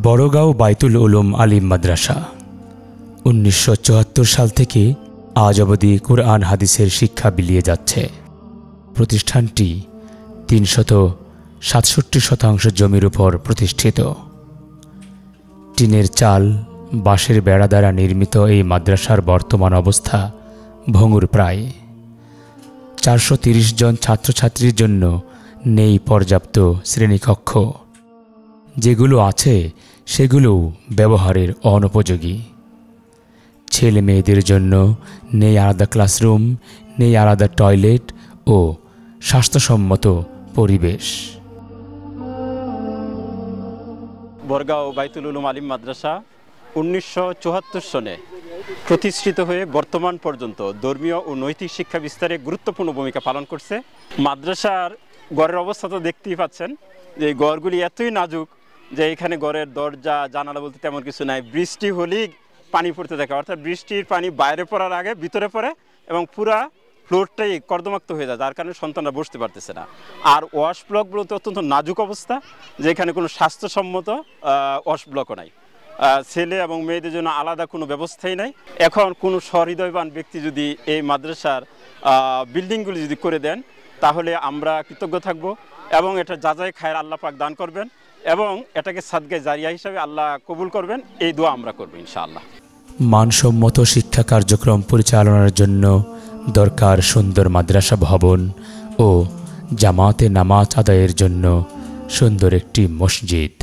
বড়গাঁও বাইতুল উলুম আলিম মাদ্রাসা 1974 সাল থেকে আজ অবধি কুরআন হাদিসের শিক্ষা বিলিয়ে যাচ্ছে। প্রতিষ্ঠানটি 367 জমির উপর প্রতিষ্ঠিত। টিনের চাল, বাঁশের বেড়া দ্বারা নির্মিত এই মাদ্রাসার বর্তমান অবস্থা ভঙ্গুর প্রায়। 430 জন ছাত্রছাত্রীর জন্য নেই পর্যাপ্ত শ্রেণীকক্ষ, যেগুলো আছে সেগুলোও ব্যবহারের অনুপযোগী। ছেলে মেয়েদের জন্য নেই আলাদা ক্লাসরুম, নেই আলাদা টয়লেট ও স্বাস্থ্যসম্মত পরিবেশ। বড়গাঁও বাইতুল উলুম আলিম মাদ্রাসা 1974 সনে প্রতিষ্ঠিত হয়ে বর্তমান পর্যন্ত ধর্মীয় ও নৈতিক শিক্ষা বিস্তারে গুরুত্বপূর্ণ ভূমিকা পালন করছে। মাদ্রাসার ঘরের অবস্থা তো দেখতেই পাচ্ছেন যে এই ঘরগুলি এতই নাজুক যে এখানে ঘরের দরজা জানালা বলতে তেমন কিছু নাই। বৃষ্টি হলেই পানি পড়তে থাকে, অর্থাৎ বৃষ্টির পানি বাইরে পড়ার আগে ভিতরে পড়ে এবং পুরা ফ্লোরটাই কর্দমাক্ত হয়ে যায়, যার কারণে সন্তানরা বসতে পারতেছে না। আর ওয়াশ ব্লকগুলোতে অত্যন্ত নাজুক অবস্থা, যে এখানে কোনো স্বাস্থ্যসম্মত ওয়াশ ব্লকও নাই। ছেলে এবং মেয়েদের জন্য আলাদা কোনো ব্যবস্থাই নাই। এখন কোনো সহৃদয়বান ব্যক্তি যদি এই মাদ্রাসার বিল্ডিংগুলি যদি করে দেন তাহলে আমরা কৃতজ্ঞ থাকব এবং এটা যাচাই খায়ের আল্লাহ পাক দান করবেন এবং এটাকে সাদগায়ে জারিয়া হিসাবে আল্লাহ কবুল করবেন, এই দোয়া আমরা করব ইনশাআল্লাহ। মানসম্মত শিক্ষা কার্যক্রম পরিচালনার জন্য দরকার সুন্দর মাদ্রাসা ভবন ও জামাতে নামাজ আদায়ের জন্য সুন্দর একটি মসজিদ।